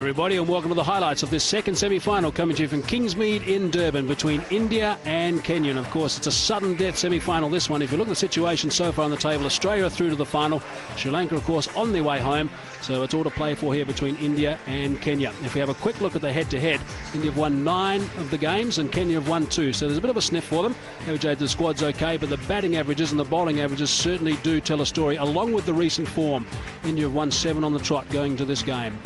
Everybody, and welcome to the highlights of this second semi-final coming to you from Kingsmead in Durban between India and Kenya. And of course, it's a sudden death semi-final, this one. If you look at the situation so far on the table, Australia are through to the final. Sri Lanka, of course, on their way home. So it's all to play for here between India and Kenya. If we have a quick look at the head-to-head, India have won 9 of the games and Kenya have won 2. So there's a bit of a sniff for them. Average the squad's okay, but the batting averages and the bowling averages certainly do tell a story, along with the recent form. India have won 7 on the trot going to this game.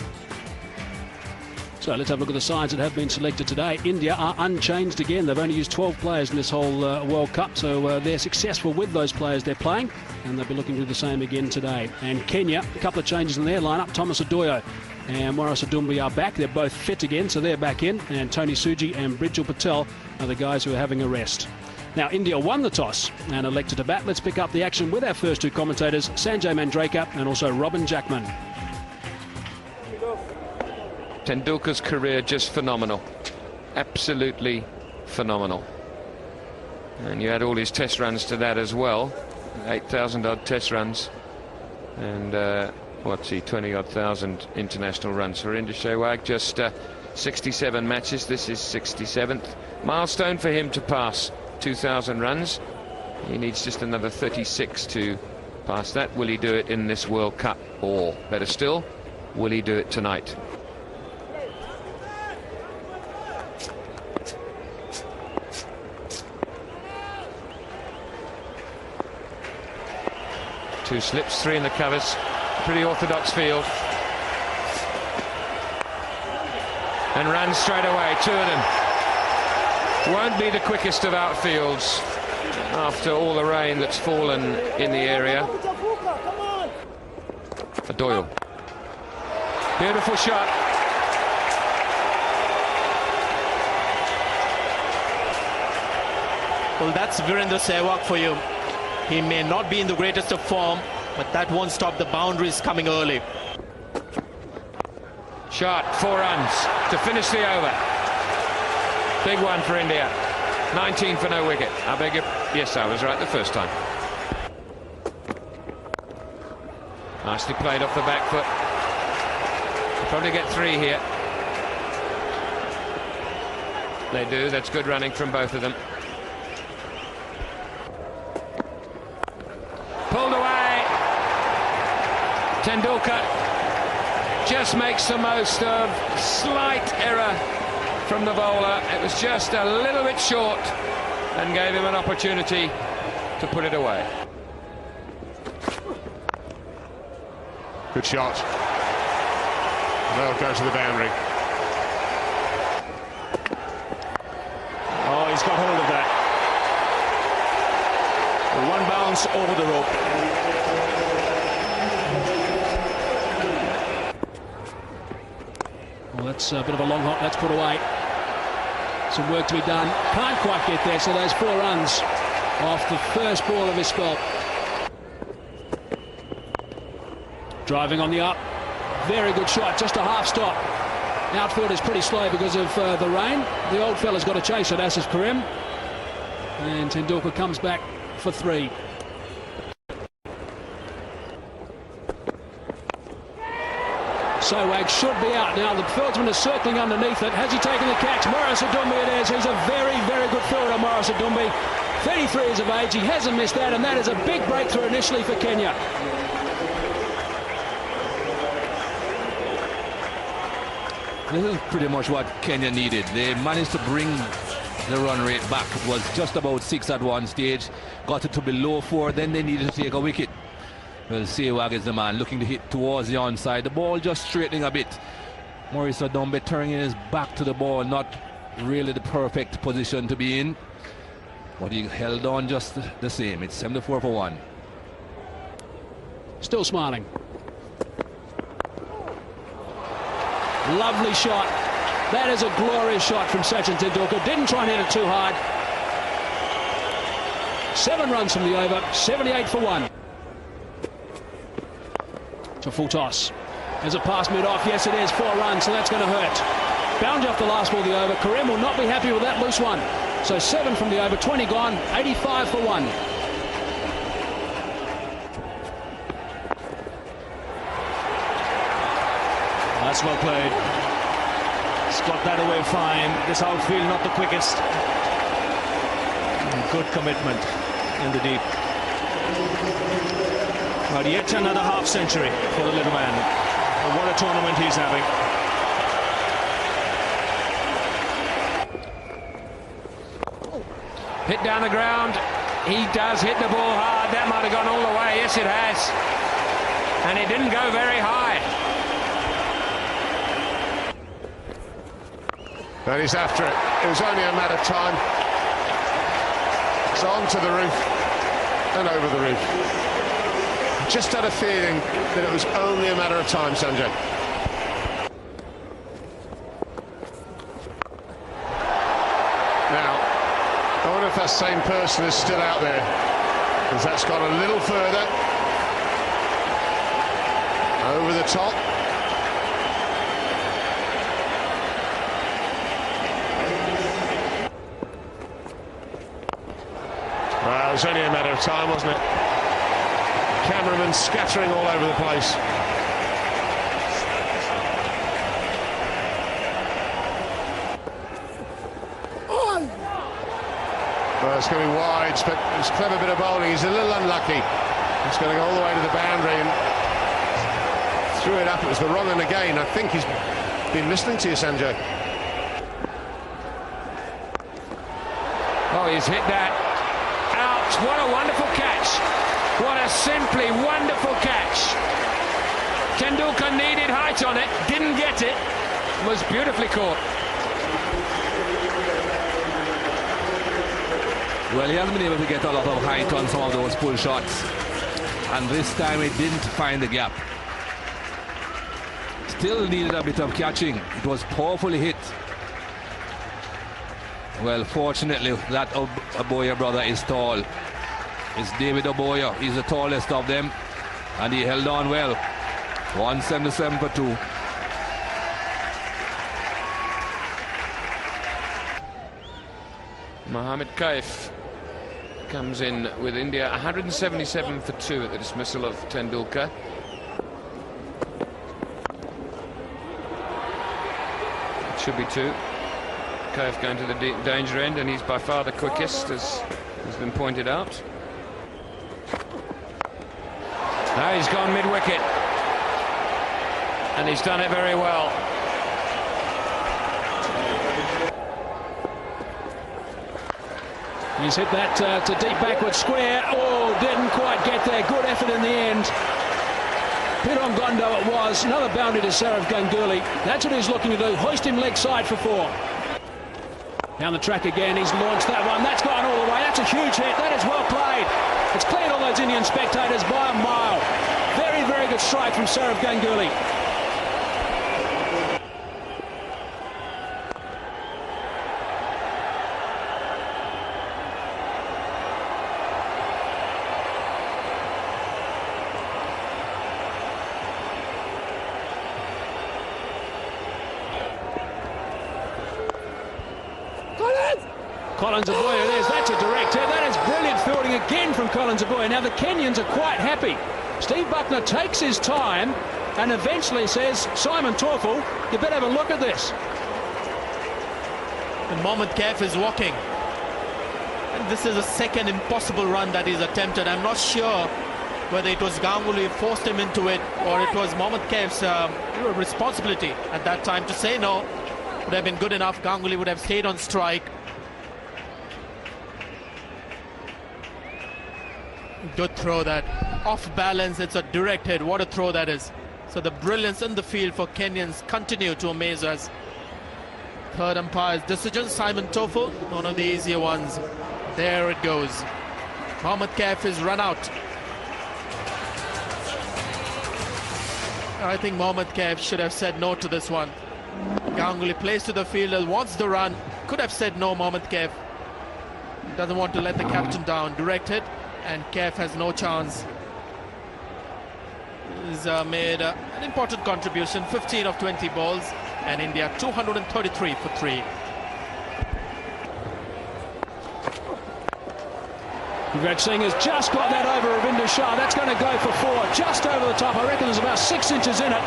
So let's have a look at the sides that have been selected today. India are unchanged again. They've only used 12 players in this whole World Cup, so they're successful with those players they're playing, and they'll be looking to do the same again today. And Kenya, a couple of changes in their lineup. Thomas Adoyo and Morris Adumbi are back. They're both fit again, so they're back in. And Tony Suji and Bridgel Patel are the guys who are having a rest. Now, India won the toss and elected to bat. Let's pick up the action with our first 2 commentators, Sanjay Mandraka and also Robin Jackman. Tendulkar's career just phenomenal, absolutely phenomenal. And you add all his test runs to that as well, 8,000 odd test runs, and what's he, 20 odd thousand international runs for India. Sehwag just 67 matches. This is 67th milestone for him to pass 2,000 runs. He needs just another 36 to pass that. Will he do it in this World Cup, or better still, will he do it tonight? Two slips, 3 in the covers. Pretty orthodox field. And runs straight away, 2 of them. Won't be the quickest of outfields after all the rain that's fallen in the area. Doyle. Beautiful shot. Well, that's Virendra Sehwag for you. He may not be in the greatest of form, but that won't stop the boundaries coming early. Shot, 4 runs to finish the over. Big one for India. 19 for no wicket. I beg your... Yes, I was right the first time. Nicely played off the back foot. They'll probably get 3 here. They do. That's good running from both of them. Pulled away. Tendulkar just makes the most of slight error from the bowler. It was just a little bit short and gave him an opportunity to put it away. Good shot. They'll go to the boundary. Oh, he's got hold of that. 1 bounce over the rope. Well, that's a bit of a long hop. That's put away. Some work to be done. Can't quite get there, so those 4 runs off the first ball of his spell. Driving on the up. Very good shot. Just a half stop. Outfield is pretty slow because of the rain. The old fella's got to chase it, as is Karim. And Tendulkar comes back for 3. Sehwag should be out now. The fieldsman is circling underneath it. Has he taken the catch? Morris Adumbi it is. He's a very, very good fielder, Morris Adumbi. 33 years of age. He hasn't missed that, and that is a big breakthrough initially for Kenya. This is pretty much what Kenya needed. They managed to bring the run rate back. It was just about 6 at one stage. Got it to below 4. Then they needed to take a wicket. Well, Sehwag is the man looking to hit towards the onside. The ball just straightening a bit. Morris Adumbi turning his back to the ball. Not really the perfect position to be in. But he held on just the same. It's 74 for 1. Still smiling. Lovely shot. That is a glorious shot from Sachin Tendulkar. Didn't try and hit it too hard. 7 runs from the over, 78 for 1. It's a full toss. There's a pass mid-off. Yes, it is. 4 runs, so that's going to hurt. Boundary off the last ball of the over. Karim will not be happy with that loose one. So 7 from the over, 20 gone, 85 for 1. That's well played. got that away fine. This outfield not the quickest. Good commitment in the deep. But yet another half century for the little man. And what a tournament he's having. Hit down the ground. He does hit the ball hard. That might have gone all the way. Yes, it has. And it didn't go very high. And he's after it. It was only a matter of time. It's on to the roof and over the roof. Just had a feeling that it was only a matter of time, Sanjay. Now, I wonder if that same person is still out there, because that's gone a little further. Over the top. Well, it was only a matter of time, wasn't it? Cameramen scattering all over the place. Well, it's going to be wide, but it's a clever bit of bowling. He's a little unlucky. It's going to go all the way to the boundary and threw it up. It was the wrong end again. I think he's been listening to you, Sanjay. Oh, he's hit that. Out. What a wonderful catch. What a simply wonderful catch. Tendulkar needed height on it, didn't get it, was beautifully caught. Well, he hasn't been able to get a lot of height on some of those pull shots, and this time he didn't find the gap. Still needed a bit of catching. It was powerfully hit. Well, fortunately, that Oboya brother is tall. It's David Oboya. He's the tallest of them, and he held on well. 177 for 2. Mohammad Kaif comes in with India 177 for 2 at the dismissal of Tendulkar. It should be 2. Kaif going to the danger end, and he's by far the quickest, as has been pointed out. Now he's gone mid-wicket, and he's done it very well. He's hit that to deep backward square. Oh, didn't quite get there. Good effort in the end. Pirom Gondo it was. Another boundary to Sehwag Ganguly. That's what he's looking to do. Hoist him leg side for 4. Down the track again. He's launched that one. That's gone all the way. That's a huge hit. That is well played. It's cleared all those Indian spectators by a mile. Very, very good strike from Sehwag Ganguly. Collins Oboya, that's a direct hit. That is brilliant fielding again from Collins Oboya. Now the Kenyans are quite happy. Steve Buckner takes his time and eventually says, Simon Torfel, you better have a look at this. And Mohammad Kaif is walking. And this is a second impossible run that he's attempted. I'm not sure whether it was Ganguly who forced him into it or it was Mohammad Kaif's responsibility at that time to say no. Would have been good enough. Ganguly would have stayed on strike. Good throw that. Off balance, it's a direct hit. What a throw that is. So the brilliance in the field for Kenyans continue to amaze us. Third umpire's decision, Simon Torfel, one of the easier ones. There it goes. Mohammad Kaif is run out. I think Mohammad Kaif should have said no to this one. Ganguly plays to the fielder, wants the run. Could have said no, Mohammad Kaif. Doesn't want to let the captain down. Direct hit. And Kaif has no chance. He's made an important contribution, 15 of 20 balls, and India 233 for 3. Yuvraj Singh has just got that over Ravinder Shah. That's going to go for 4, just over the top. I reckon there's about 6 inches in it.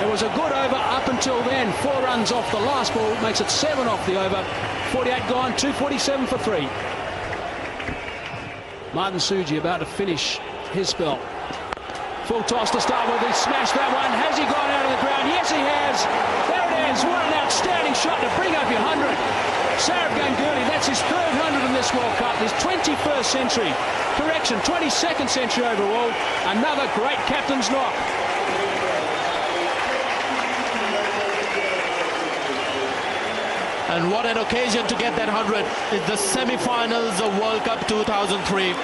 It was a good over up until then. 4 runs off the last ball, makes it 7 off the over. 48 gone, 247 for 3. Martin Suji about to finish his spell. Full toss to start with. He smashed that one. Has he gone out of the ground? Yes, he has. There it is. What an outstanding shot to bring up your 100. Sehwag Ganguly, that's his 3rd 100 in this World Cup. His 21st century. Correction, 22nd century overall. Another great captain's knock. And what an occasion to get that 100. It's the semi-finals of World Cup 2003.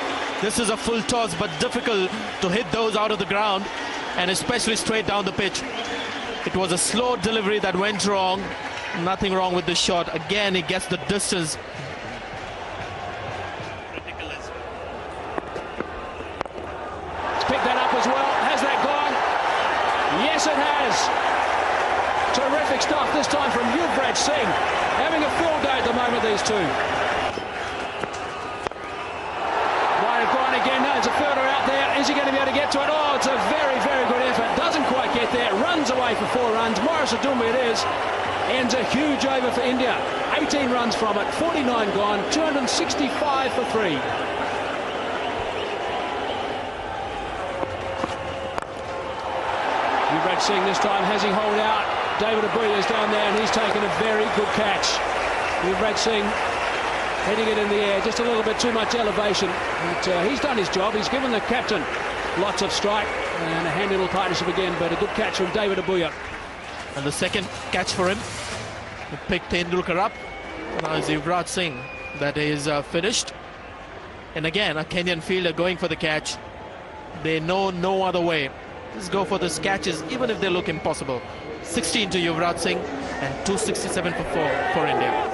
This is a full toss, but difficult to hit those out of the ground, and especially straight down the pitch. It was a slow delivery that went wrong. Nothing wrong with the shot. Again, he gets the distance. Ridiculous. It's picked that up as well. Has that gone? Yes, it has. Terrific stuff this time from Yuvraj Singh. Having a field day at the moment, these two. Again, no, there's a fielder out there. Is he going to be able to get to it? Oh, it's a very, very good effort. Doesn't quite get there. Runs away for 4 runs. Morris Adumba it is. Ends a huge over for India. 18 runs from it. 49 gone. 265 for 3. Yuvraj Singh this time. Has he hold out? David Abuya's down there and he's taken a very good catch. Yuvraj Singh hitting it in the air, just a little bit too much elevation. But he's done his job. He's given the captain lots of strike and a hand-little partnership again, but a good catch from David Abuya. And the second catch for him. He picked Tendulkar up. Now it's Yuvraj Singh that is finished. And again, a Kenyan fielder going for the catch. They know no other way. Just go for these catches, even if they look impossible. 16 to Yuvraj Singh and 267 for 4 for India.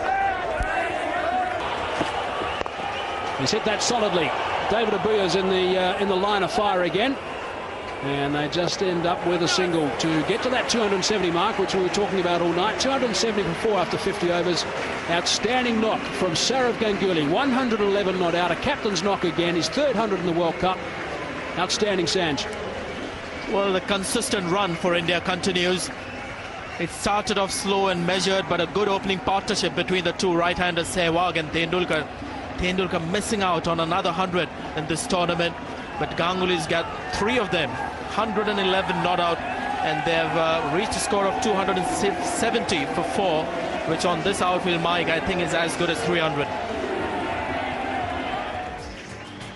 He's hit that solidly. David Abuya's in the line of fire again, and they just end up with a single to get to that 270 mark, which we were talking about all night. 270 for 4 after 50 overs. Outstanding knock from Sehwag Ganguly. 111 not out. A captain's knock again. His 3rd 100 in the World Cup. Outstanding, Sanj. Well, the consistent run for India continues. It started off slow and measured, but a good opening partnership between the two right-handers, Sehwag and Tendulkar. Tendulkar missing out on another 100 in this tournament, but Ganguly's got 3 of them, 111 not out, and they've reached a score of 270 for 4, which on this outfield, Mike, I think is as good as 300.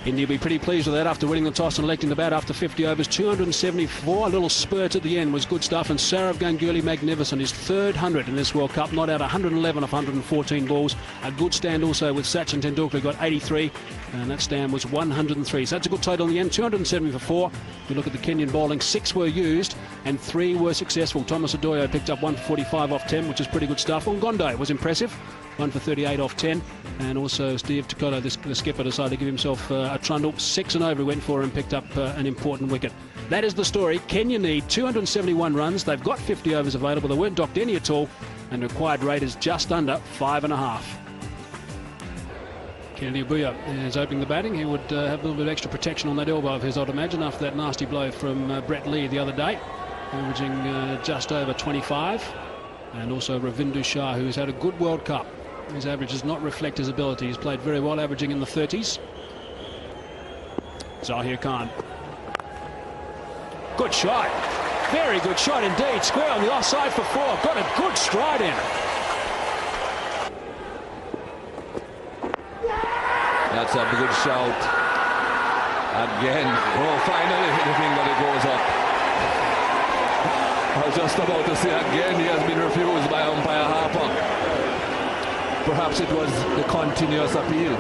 India will be pretty pleased with that after winning the toss and electing the bat after 50 overs. 274, a little spurt at the end was good stuff, and Sehwag Ganguly magnificent. His 3rd 100 in this World Cup, not out 111 of 114 balls. A good stand also with Sachin Tendulkar, got 83, and that stand was 103. So that's a good total in the end, 270 for 4. If you look at the Kenyan bowling, 6 were used and 3 were successful. Thomas Adoyo picked up 1 for 45 off 10, which is pretty good stuff. Ngondo was impressive, 1 for 38 off 10, and also Steve Tokoto, the skipper, decided to give himself a trundle. 6 and over he went for and picked up an important wicket. That is the story. Kenya need 271 runs. They've got 50 overs available. They weren't docked any at all, and the required rate is just under 5.5. Kennedy Abuya is opening the batting. He would have a little bit of extra protection on that elbow of his, I'd imagine, after that nasty blow from Brett Lee the other day, averaging just over 25. And also Ravindu Shah, who's had a good World Cup. His average does not reflect his ability. He's played very well, averaging in the 30s. Zaheer Khan. Good shot. Very good shot indeed. Square on the offside for 4. Got a good stride in. That's a good shout. Again. Oh, finally hitting, but it goes up. I was just about to say again, he has been refused by umpire Harper. Perhaps it was the continuous appeal.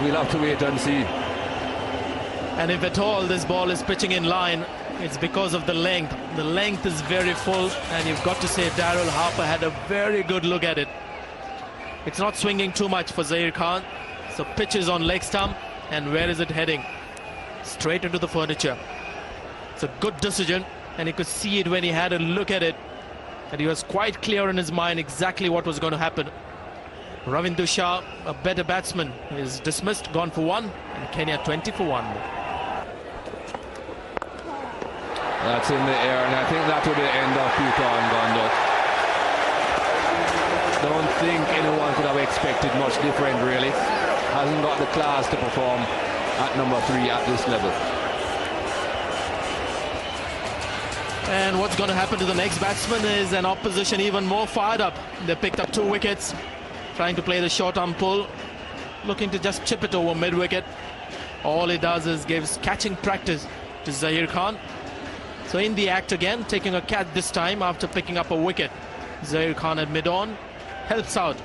We'll have to wait and see. And if at all this ball is pitching in line, it's because of the length. The length is very full, and you've got to say Daryl Harper had a very good look at it. It's not swinging too much for Zaheer Khan. So pitch is on leg stump, and where is it heading? Straight into the furniture. It's a good decision, and he could see it when he had a look at it, and he was quite clear in his mind exactly what was going to happen. Ravindu Shah, a better batsman, is dismissed, gone for 1, and Kenya 20 for 1. That's in the air, and I think that will be the end of Peter and Gondo. Don't think anyone could have expected much different, really. Hasn't got the class to perform at number 3 at this level. And what's going to happen to the next batsman is an opposition even more fired up. They picked up 2 wickets, trying to play the short-arm pull, looking to just chip it over mid-wicket. All he does is gives catching practice to Zaheer Khan. So in the act again, taking a catch this time after picking up a wicket. Zaheer Khan at mid-on helps out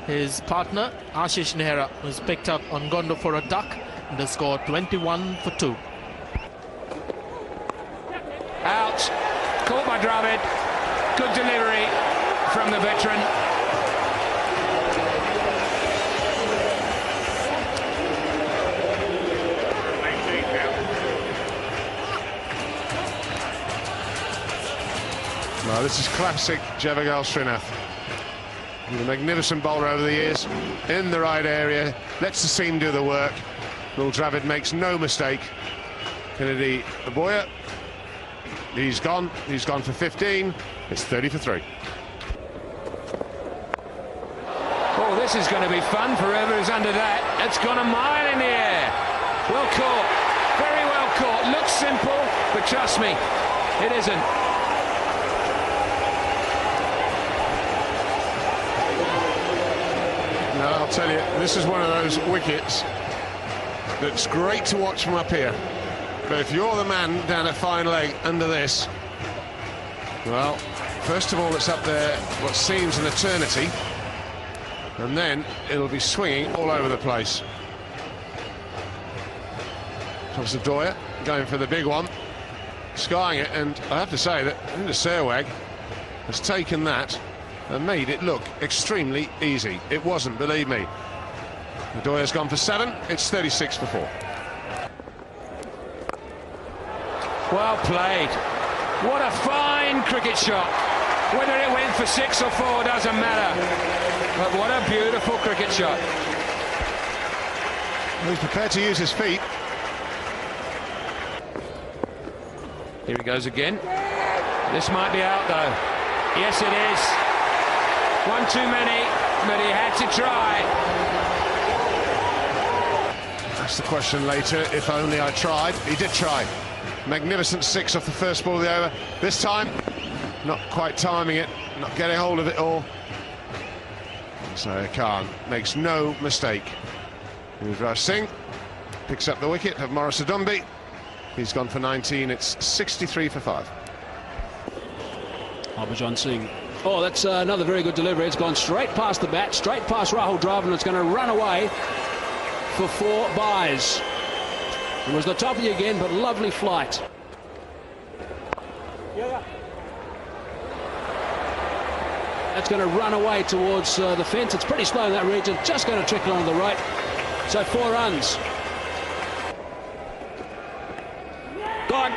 his partner Ashish Nehra, who's picked up on Gondo for a duck, and they score 21 for 2. Out, caught by Dravid. Good delivery from the veteran. Well, this is classic Sehwag Srinath. He's a magnificent bowler over the years, in the right area, lets the seam do the work. Will Dravid makes no mistake. Kennedy, the boyer, he's gone for 15. It's 30 for 3. Oh, this is going to be fun for whoever's under that. It's gone a mile in the air. Well caught, very well caught. Looks simple, but trust me, it isn't. No, I'll tell you, this is one of those wickets that's great to watch from up here. But if you're the man down at fine leg under this, well, first of all, it's up there what seems an eternity, and then it'll be swinging all over the place. Comes the Doyer, going for the big one, skying it, and I have to say that Sehwag has taken that and made it look extremely easy. It wasn't, believe me. The Doyer's gone for 7. It's 36 for 4. Well played. What a fine cricket shot. Whether it went for 6 or 4 doesn't matter. But what a beautiful cricket shot. He's prepared to use his feet. Here he goes again. This might be out though. Yes, it is. One too many, but he had to try. That's the question later. If only I tried. He did try. Magnificent 6 off the first ball of the over. This time, not quite timing it, not getting hold of it all. So Khan makes no mistake. Yuvraj Singh picks up the wicket of Morris Adumbi. He's gone for 19. It's 63 for 5. Harbhajan Singh. Oh, that's another very good delivery. It's gone straight past the bat, straight past Rahul Dravid, and it's going to run away for 4 byes. It was the top again, but lovely flight. That's going to run away towards the fence. It's pretty slow in that region, just going to trickle onto the right. So 4 runs. Gone.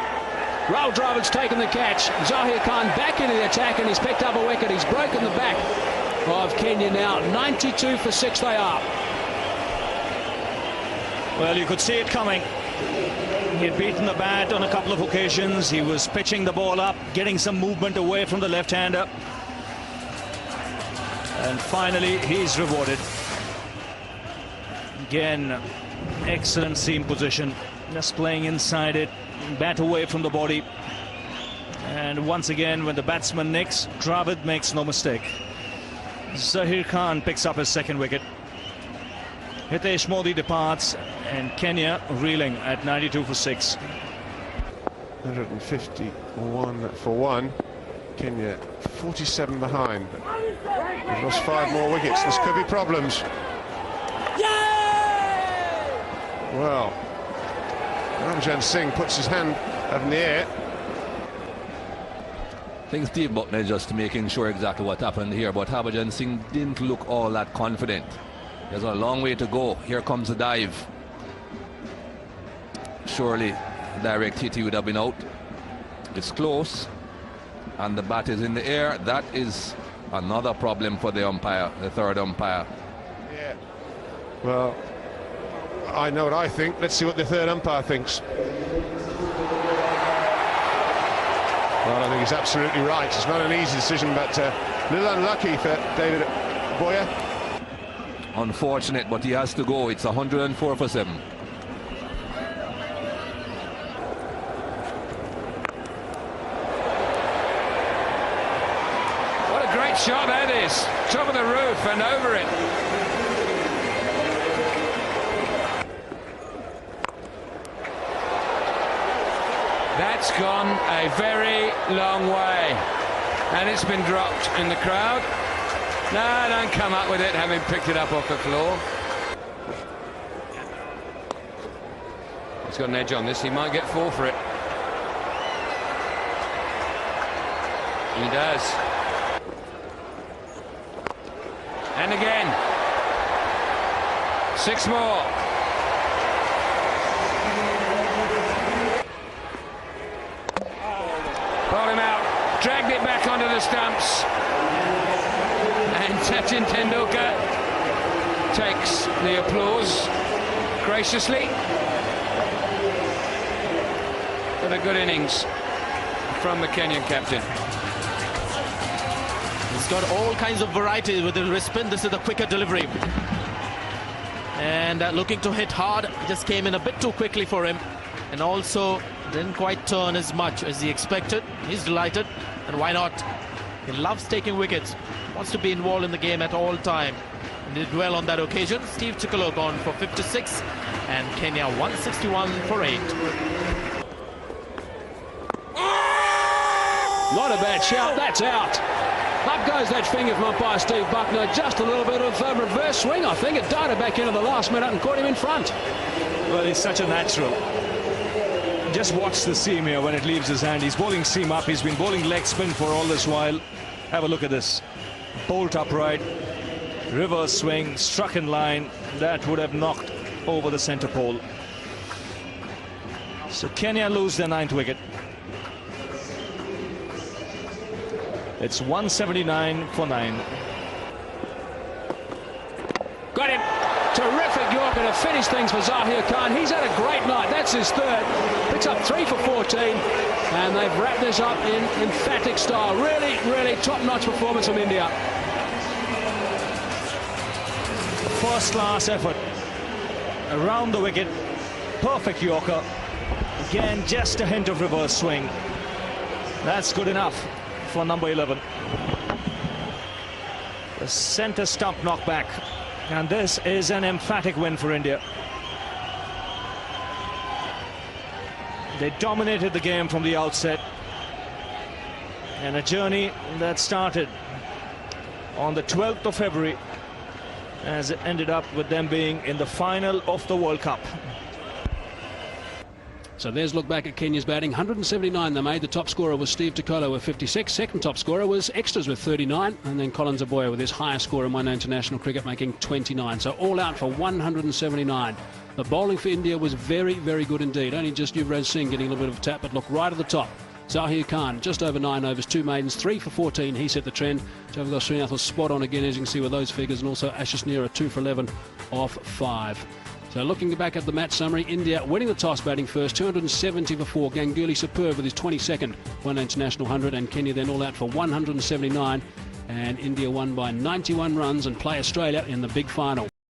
Rahul Dravid's taken the catch. Zaheer Khan back into the attack, and he's picked up a wicket. He's broken the back of Kenya now. 92 for 6 they are. Well, you could see it coming. He had beaten the bat on a couple of occasions. He was pitching the ball up, getting some movement away from the left-hander. And finally, he's rewarded. Again, excellent seam position. Just playing inside it. Bat away from the body, and once again when the batsman nicks, Dravid makes no mistake. Zaheer Khan picks up his 2nd wicket. Hitesh Modi departs, and Kenya reeling at 92 for 6. 151 for 1. Kenya 47 behind. They've lost 5 more wickets. This could be problems. Well, Harbhajan Singh puts his hand up in the air. I think Steve Buckner is just making sure exactly what happened here, but Harbhajan Singh didn't look all that confident. There's a long way to go. Here comes the dive. Surely direct hit, he would have been out. It's close, and the bat is in the air. That is another problem for the umpire, the 3rd umpire. Yeah. Well, I know what I think. Let's see what the 3rd umpire thinks. Well, I think he's absolutely right. It's not an easy decision, but a little unlucky for David Boyer. Unfortunate, but he has to go. It's 104 for 7. What a great shot that is. Top of the roof and over it. That's gone a very long way, and it's been dropped in the crowd. No, don't come up with it having picked it up off the floor. He's got an edge on this. He might get 4 for it. He does. And again. 6 more. Bowled him out, dragged it back onto the stumps, and Sachin Tendulkar takes the applause graciously. But a good innings from the Kenyan captain. He's got all kinds of variety with the wrist spin. This is the quicker delivery. And looking to hit hard, just came in a bit too quickly for him. And also didn't quite turn as much as he expected. He's delighted, and why not? He loves taking wickets, wants to be involved in the game at all time, and did well on that occasion. Steve Chikolo gone for 56, and Kenya 161 for 8. Not a bad shout, that's out. Up goes that finger from umpire Steve Buckner. Just a little bit of reverse swing, I think. It darted back into the last minute and caught him in front. Well, he's such a natural. Just watch the seam here when it leaves his hand. He's bowling seam up. He's been bowling leg spin for all this while. Have a look at this. Bolt upright, reverse swing, struck in line. That would have knocked over the centre pole. So Kenya lose their 9th wicket. It's 179 for 9. Got him. Terrific Yorker to finish things for Zaheer Khan. He's had a great night. That's his 3rd. Picks up 3 for 14. And they've wrapped this up in emphatic style. Really, really top-notch performance from India. First-class effort. Around the wicket. Perfect Yorker. Again, just a hint of reverse swing. That's good enough for number 11. The centre stump knockback. And this is an emphatic win for India. They dominated the game from the outset. And a journey that started on the 12th of February as it ended up with them being in the final of the World Cup. So there's a look back at Kenya's batting. 179 they made. The top scorer was Steve Chikolo with 56. Second top scorer was Extras with 39. And then Colin Zaboya with his highest score in one-day international cricket, making 29. So all out for 179. The bowling for India was very, very good indeed. Only just Yuvraj Singh getting a little bit of a tap, but look right at the top. Zaheer Khan, just over 9 overs, 2 maidens, 3 for 14. He set the trend. Srinath was spot on again, as you can see with those figures. And also Ashish Nehra, 2 for 11 off 5. So looking back at the match summary, India winning the toss, batting first, 270 for 4. Ganguly superb with his 22nd one international 100, and Kenya then all out for 179. And India won by 91 runs and play Australia in the big final.